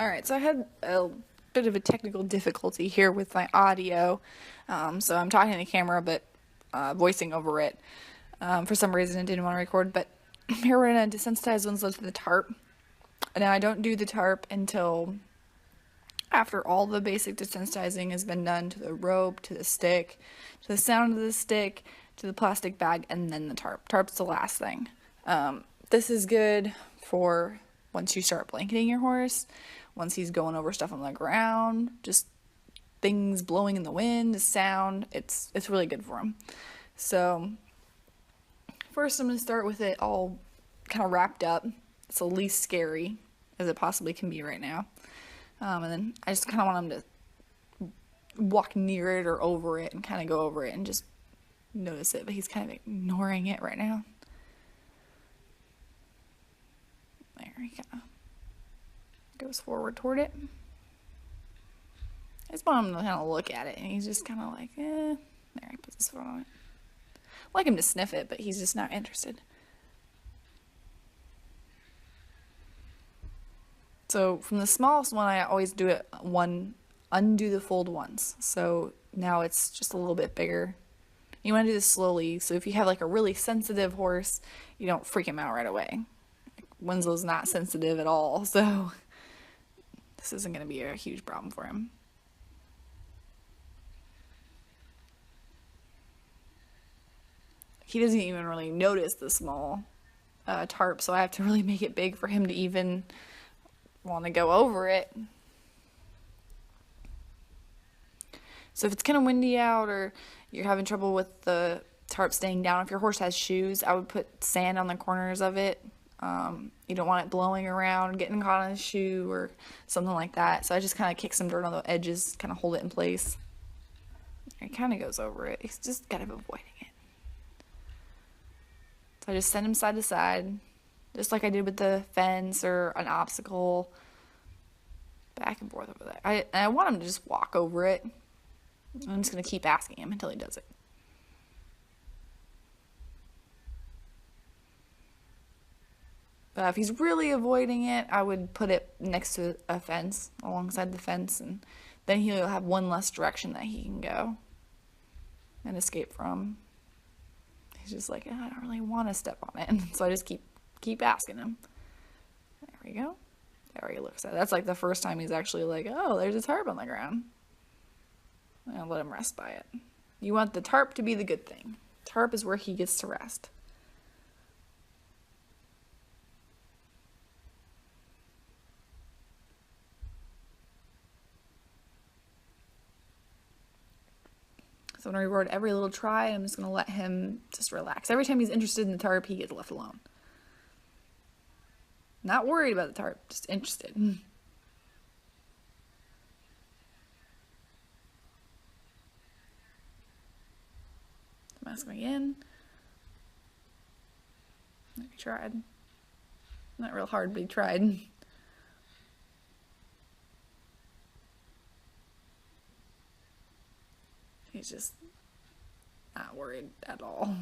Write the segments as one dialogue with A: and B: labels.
A: Alright, so I had a bit of a technical difficulty here with my audio. So I'm talking to the camera, but voicing over it. For some reason, it didn't want to record, but here we're going to desensitize Winslow to the tarp. Now, I don't do the tarp until after all the basic desensitizing has been done to the rope, to the stick, to the sound of the stick, to the plastic bag, and then the tarp. Tarp's the last thing. This is good for once you start blanketing your horse, once he's going over stuff on the ground, just things blowing in the wind, the sound, it's really good for him. So first I'm going to start with it all kind of wrapped up. It's the least scary as it possibly can be right now. And then I just kind of want him to walk near it or over it and kind of go over it and just notice it, but he's kind of ignoring it right now. There, he kind of goes forward toward it. I just want him to kind of look at it, and he's just kind of like, eh. There, he puts his foot on it. I like him to sniff it, but he's just not interested. So from the smallest one, I always do it undo the fold once. So now it's just a little bit bigger. You want to do this slowly, so if you have like a really sensitive horse, you don't freak him out right away. Winslow's not sensitive at all, so this isn't going to be a huge problem for him. He doesn't even really notice the small tarp, so I have to really make it big for him to even want to go over it. So if it's kind of windy out or you're having trouble with the tarp staying down, if your horse has shoes, I would put sand on the corners of it. You don't want it blowing around, getting caught on his shoe or something like that. So I just kind of kick some dirt on the edges, kind of hold it in place. It kind of goes over it. It's just kind of avoiding it. So I just send him side to side, just like I did with the fence or an obstacle, back and forth over there. I want him to just walk over it. I'm just going to keep asking him until he does it. But if he's really avoiding it, I would put it next to a fence, alongside the fence, and then he'll have one less direction that he can go and escape from. He's just like, I don't really want to step on it. And so I just keep asking him. There we go. There he looks at it. That's like the first time he's actually like, oh, there's a tarp on the ground. I'll let him rest by it. You want the tarp to be the good thing. Tarp is where he gets to rest. So I'm going to reward every little try. I'm just going to let him just relax. Every time he's interested in the tarp, he gets left alone. Not worried about the tarp, just interested. I'm asking again. He tried. Not real hard, but he tried. He's just not worried at all,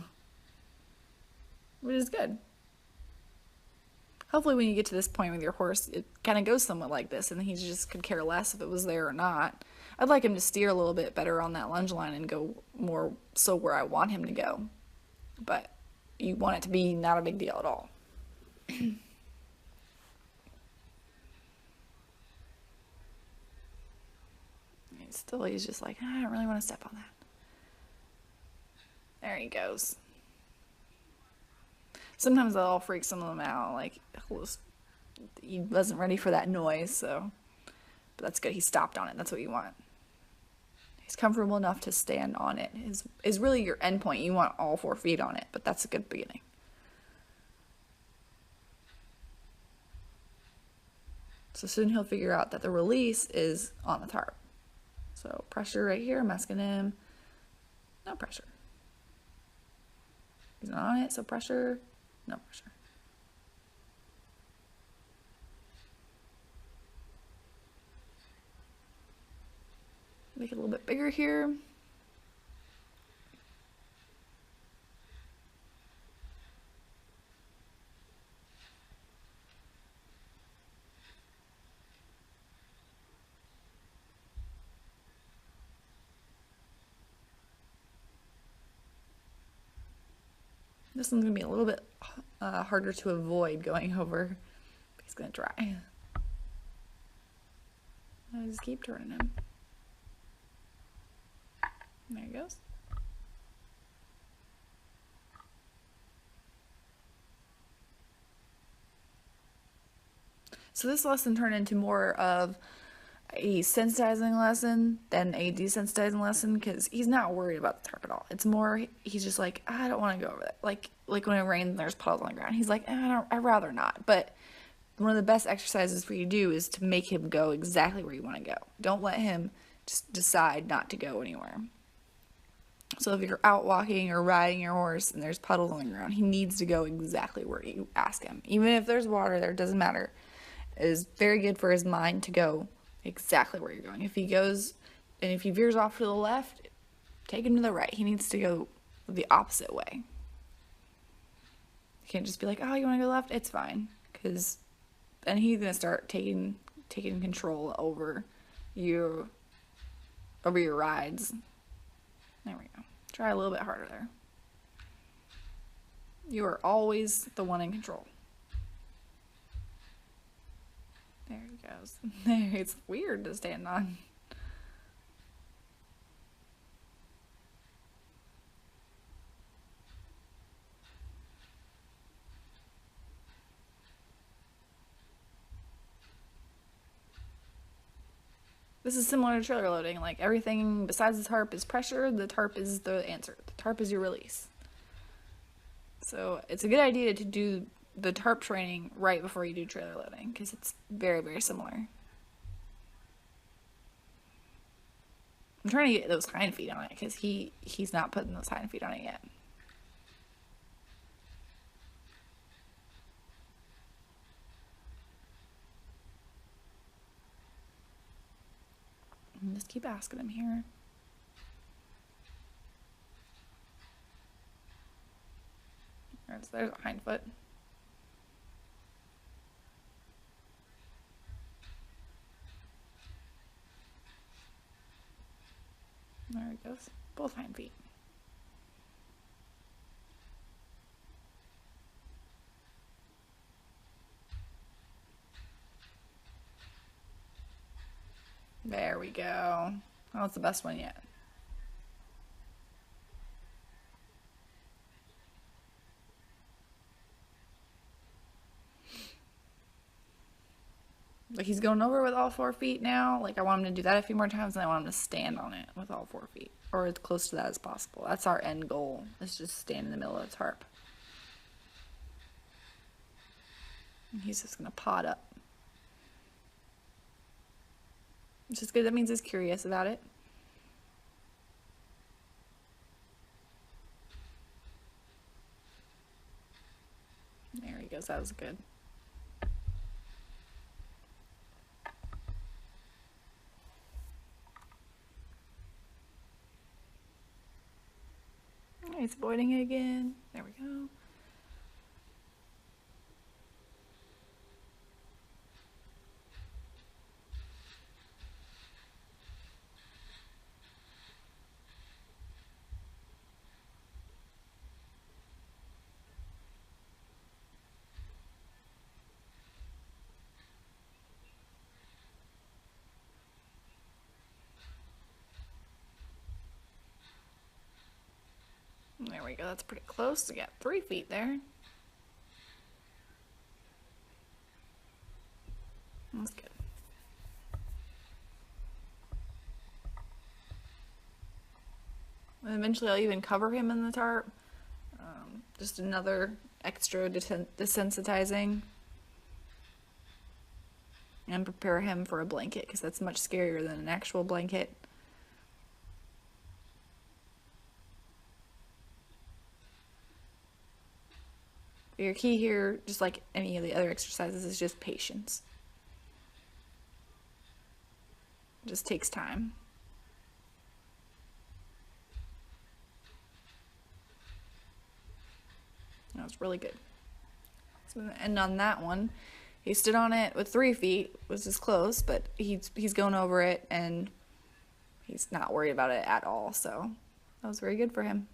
A: which is good. Hopefully when you get to this point with your horse, it kind of goes somewhat like this, and he just could care less if it was there or not. I'd like him to steer a little bit better on that lunge line and go more so where I want him to go. But you want it to be not a big deal at all. He's just like, I don't really want to step on that. There he goes. Sometimes that'll freak some of them out, like he wasn't ready for that noise, so but that's good. He stopped on it. That's what you want. He's comfortable enough to stand on it. Is really your end point. You want all 4 feet on it, but that's a good beginning. So soon he'll figure out that the release is on the tarp. So pressure right here, I'm asking him, no pressure. He's not on it, so pressure, no pressure. Make it a little bit bigger here. This one's going to be a little bit harder to avoid going over. He's going to try. I just keep turning him. There he goes. So this lesson turned into more of a sensitizing lesson than a desensitizing lesson, because he's not worried about the tarp at all. It's more, he's just like, I don't want to go over that. Like when it rains and there's puddles on the ground, he's like, I'd rather not. But one of the best exercises for you to do is to make him go exactly where you want to go. Don't let him just decide not to go anywhere. So if you're out walking or riding your horse and there's puddles on the ground, he needs to go exactly where you ask him. Even if there's water there, it doesn't matter. It is very good for his mind to go exactly where you're going. If he goes, and if he veers off to the left, take him to the right. He needs to go the opposite way. You can't just be like, oh, you want to go left? It's fine. Because then he's going to start taking control over your rides. There we go. Try a little bit harder there. You are always the one in control. There he goes. It's weird to stand on. This is similar to trailer loading. Like, everything besides the tarp is pressure, the tarp is the answer. The tarp is your release. So it's a good idea to do the tarp training right before you do trailer loading, because it's very, very similar. I'm trying to get those hind feet on it, because he's not putting those hind feet on it yet. And just keep asking him here. There's a hind foot. There it goes. Both hind feet. There we go. That was the best one yet. Like, he's going over with all 4 feet now. Like, I want him to do that a few more times, and I want him to stand on it with all 4 feet. Or as close to that as possible. That's our end goal, is just stand in the middle of the tarp. And he's just going to pod up. Which is good. That means he's curious about it. There he goes. That was good. He's avoiding it again. There we go. There we go. That's pretty close. We got 3 feet there. That's good. And eventually I'll even cover him in the tarp. Just another extra desensitizing. And prepare him for a blanket, because that's much scarier than an actual blanket. Your key here, just like any of the other exercises, is just patience. It just takes time. That was really good. So, and on that one, he stood on it with 3 feet, was as close, but he's going over it, and he's not worried about it at all. So that was very good for him.